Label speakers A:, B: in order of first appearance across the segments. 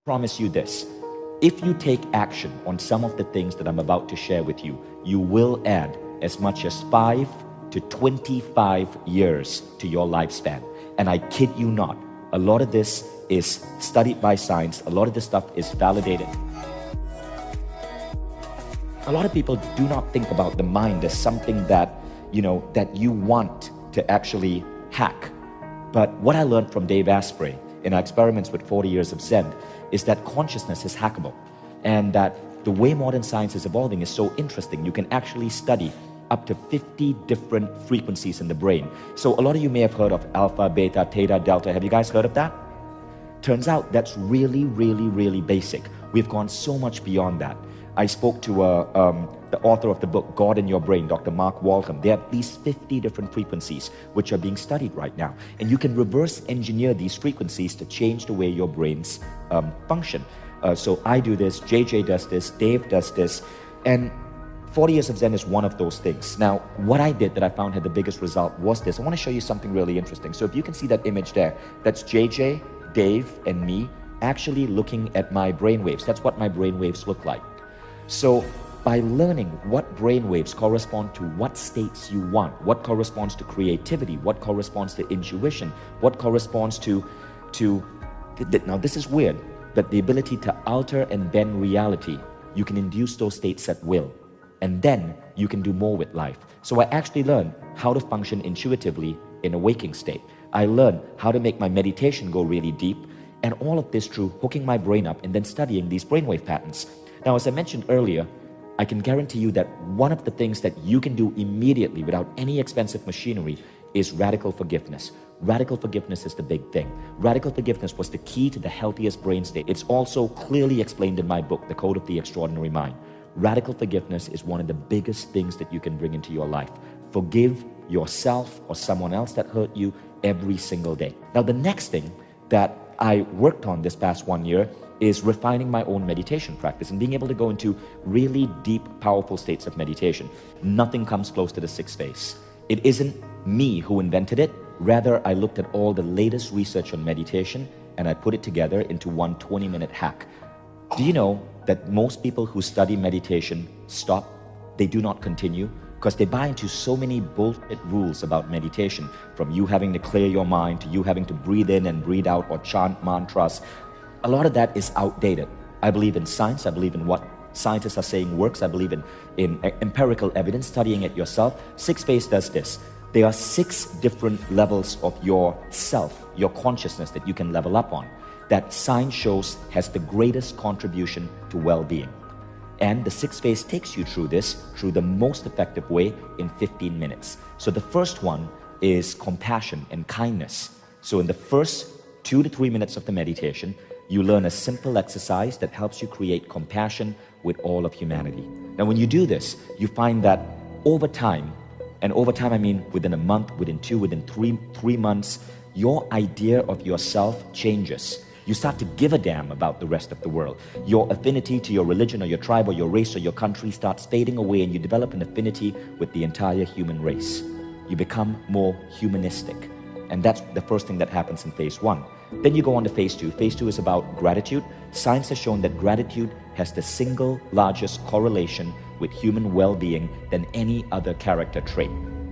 A: promise you this. If you take action on some of the things that I'm about to share with you, you will add as much as 5 to 25 years to your lifespan. And I kid you not, a lot of this is studied by science. A lot of this stuff is validated. A lot of people do not think about the mind as something that, that you want to actually hack. But what I learned from Dave Asprey in our experiments with 40 years of Zen is that consciousness is hackable, and that the way modern science is evolving is so interesting. You can actually study up to 50 different frequencies in the brain. So a lot of you may have heard of alpha, beta, theta, delta. Have you guys heard of that? Turns out that's really, really, really basic. We've gone so much beyond that. I spoke to the author of the book, God in Your Brain, Dr. Mark Waltham. There are at least 50 different frequencies which are being studied right now. And you can reverse engineer these frequencies to change the way your brains function. So I do this, JJ does this, Dave does this, and 40 Years of Zen is one of those things. Now, what I did that I found had the biggest result was this. I want to show you something really interesting. So if you can see that image there, that's JJ, Dave, and me actually looking at my brainwaves. That's what my brainwaves look like. So by learning what brainwaves correspond to what states you want, what corresponds to creativity, what corresponds to intuition, what corresponds to now this is weird, but the ability to alter and bend reality, you can induce those states at will. And then you can do more with life. So I actually learned how to function intuitively in a waking state. I learned how to make my meditation go really deep, and all of this through hooking my brain up and then studying these brainwave patterns. Now, as I mentioned earlier, I can guarantee you that one of the things that you can do immediately without any expensive machinery is radical forgiveness. Radical forgiveness is the big thing. Radical forgiveness was the key to the healthiest brain state. It's also clearly explained in my book, The Code of the Extraordinary Mind. Radical forgiveness is one of the biggest things that you can bring into your life. Forgive yourself or someone else that hurt you every single day. Now, the next thing that I worked on this past 1 year is refining my own meditation practice and being able to go into really deep, powerful states of meditation. Nothing comes close to the sixth phase. It isn't me who invented it. Rather, I looked at all the latest research on meditation and I put it together into one 20-minute hack. Do you know that most people who study meditation stop? They do not continue because they buy into so many bullshit rules about meditation, from you having to clear your mind to you having to breathe in and breathe out or chant mantras. A lot of that is outdated. I believe in science. I believe in what scientists are saying works. I believe in empirical evidence, studying it yourself. Sixth phase does this. There are 6 different levels of your self, your consciousness that you can level up on, that science shows has the greatest contribution to well-being. And the sixth phase takes you through this through the most effective way in 15 minutes. So the first one is compassion and kindness. So in the first 2 to 3 minutes of the meditation, you learn a simple exercise that helps you create compassion with all of humanity. Now, when you do this, you find that over time, and over time I mean within a month, within 2, within 3 months, your idea of yourself changes. You start to give a damn about the rest of the world. Your affinity to your religion or your tribe or your race or your country starts fading away, and you develop an affinity with the entire human race. You become more humanistic. And that's the first thing that happens in phase 1. Then you go on to phase 2. Phase 2 is about gratitude. Science has shown that gratitude has the single largest correlation with human well-being than any other character trait.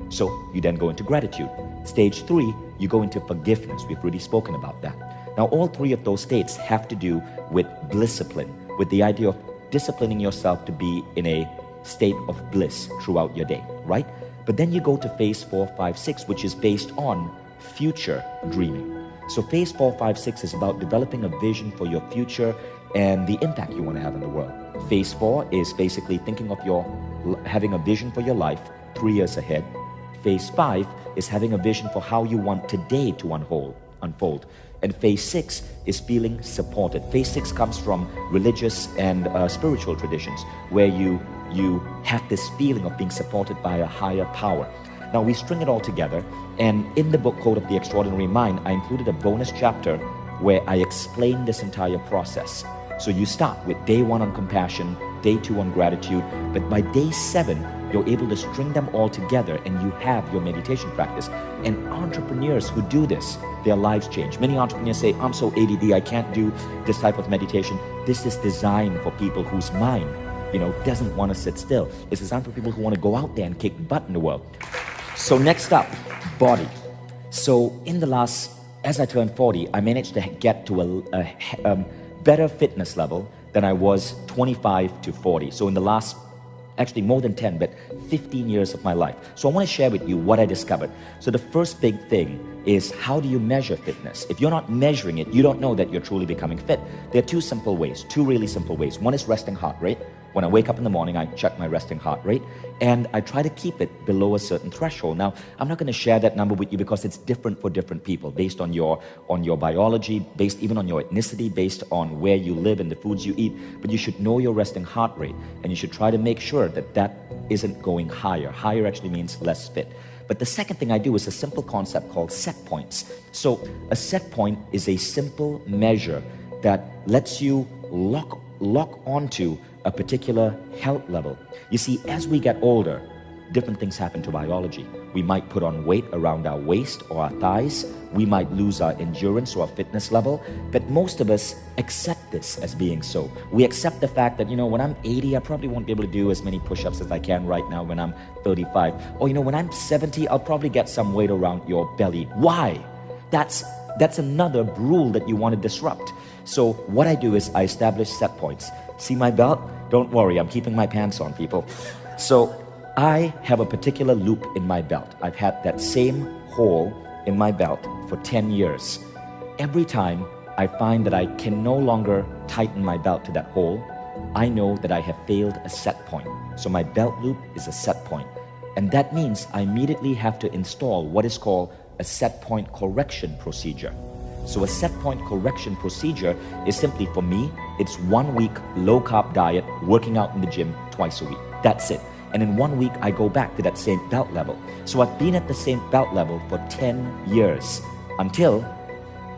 A: So you then go into gratitude. Stage 3, you go into forgiveness. We've already spoken about that. Now, all 3 of those states have to do with blisscipline, with the idea of disciplining yourself to be in a state of bliss throughout your day, right? But then you go to phase 4, 5, 6, which is based on future dreaming. So phase 4, 5, 6 is about developing a vision for your future and the impact you want to have in the world. Phase 4 is basically thinking of having a vision for your life 3 years ahead. Phase 5 is having a vision for how you want today to unfold. And phase 6 is feeling supported. Phase 6 comes from religious and spiritual traditions, where you have this feeling of being supported by a higher power. Now, we string it all together, and in the book Code of the Extraordinary Mind, I included a bonus chapter where I explain this entire process. So you start with day 1 on compassion, day 2 on gratitude, but by day 7, you're able to string them all together and you have your meditation practice. And entrepreneurs who do this, their lives change. Many entrepreneurs say, I'm so ADD, I can't do this type of meditation. This is designed for people whose mind, doesn't want to sit still. It's designed for people who want to go out there and kick butt in the world. So next up, body. So as I turned 40, I managed to get to a better fitness level than I was 25 to 40. So in the last, actually more than 10, but 15 years of my life. So I want to share with you what I discovered. So the first big thing is, how do you measure fitness? If you're not measuring it, you don't know that you're truly becoming fit. There are two really simple ways. One is resting heart rate. When I wake up in the morning, I check my resting heart rate and I try to keep it below a certain threshold. Now, I'm not going to share that number with you because it's different for different people based on your biology, based even on your ethnicity, based on where you live and the foods you eat. But you should know your resting heart rate and you should try to make sure that that isn't going higher. Higher actually means less fit. But the second thing I do is a simple concept called set points. So a set point is a simple measure that lets you lock onto a particular health level. You see, as we get older, different things happen to biology. We might put on weight around our waist or our thighs. We might lose our endurance or our fitness level. But most of us accept this as being so. We accept the fact that, when I'm 80, I probably won't be able to do as many push-ups as I can right now when I'm 35. Or, when I'm 70, I'll probably get some weight around your belly. Why? That's another rule that you want to disrupt. So what I do is I establish set points. See my belt? Don't worry, I'm keeping my pants on, people. So I have a particular loop in my belt. I've had that same hole in my belt for 10 years. Every time I find that I can no longer tighten my belt to that hole, I know that I have failed a set point. So my belt loop is a set point. And that means I immediately have to install what is called a set point correction procedure. So a set point correction procedure is simply, for me, it's 1 week low carb diet, working out in the gym twice a week. That's it. And in 1 week, I go back to that same belt level. So I've been at the same belt level for 10 years until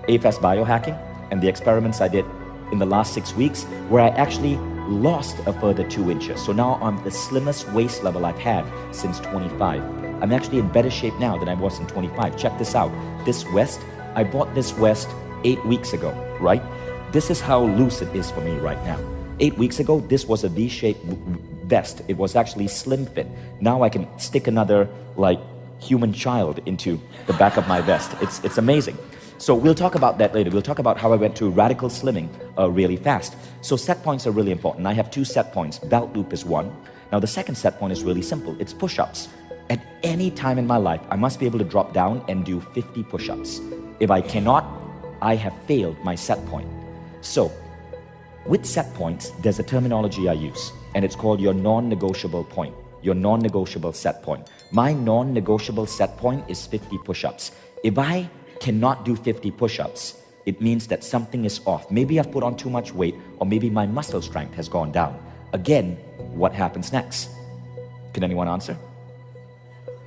A: AFAS biohacking and the experiments I did in the last 6 weeks, where I actually lost a further 2 inches. So now I'm the slimmest waist level I've had since 25. I'm actually in better shape now than I was in 25. Check this out. This vest, I bought this vest 8 weeks ago, right? This is how loose it is for me right now. 8 weeks ago, this was a V-shaped vest. It was actually slim fit. Now I can stick another human child into the back of my vest. It's amazing. So we'll talk about that later. We'll talk about how I went to radical slimming really fast. So set points are really important. I have 2 set points. Belt loop is 1. Now the second set point is really simple. It's push-ups. At any time in my life, I must be able to drop down and do 50 push-ups. If I cannot, I have failed my set point. So with set points, there's a terminology I use, and it's called your non-negotiable point, your non-negotiable set point. My non-negotiable set point is 50 push-ups. If I cannot do 50 push-ups, it means that something is off. Maybe I've put on too much weight, or maybe my muscle strength has gone down. Again, what happens next? Can anyone answer?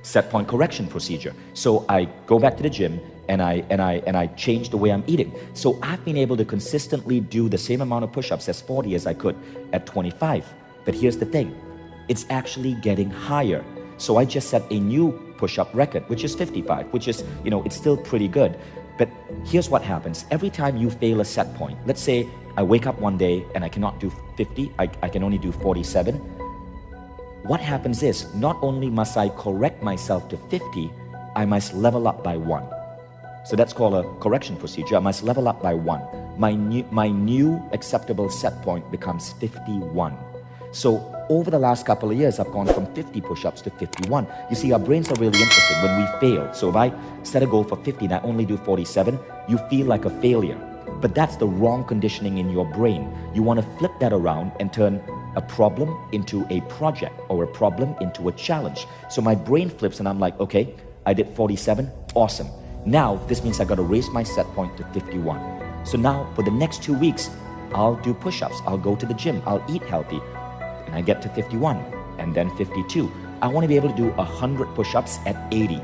A: Set point correction procedure. So I go back to the gym and I change the way I'm eating. So I've been able to consistently do the same amount of push-ups as 40 as I could at 25. But here's the thing, it's actually getting higher. So I just set a new push-up record, which is 55, which is, it's still pretty good. But here's what happens. Every time you fail a set point, let's say I wake up one day and I cannot do 50, I can only do 47. What happens is, not only must I correct myself to 50, I must level up by 1. So that's called a correction procedure. I must level up by 1. My new acceptable set point becomes 51. So over the last couple of years, I've gone from 50 push-ups to 51. You see, our brains are really interesting when we fail. So if I set a goal for 50 and I only do 47, you feel like a failure. But that's the wrong conditioning in your brain. You want to flip that around and turn a problem into a project, or a problem into a challenge. So my brain flips and I'm like, okay, I did 47, awesome. Now this means I got to raise my set point to 51. So now for the next 2 weeks, I'll do push-ups, I'll go to the gym, I'll eat healthy, and I get to 51 and then 52. I want to be able to do 100 push-ups at 80.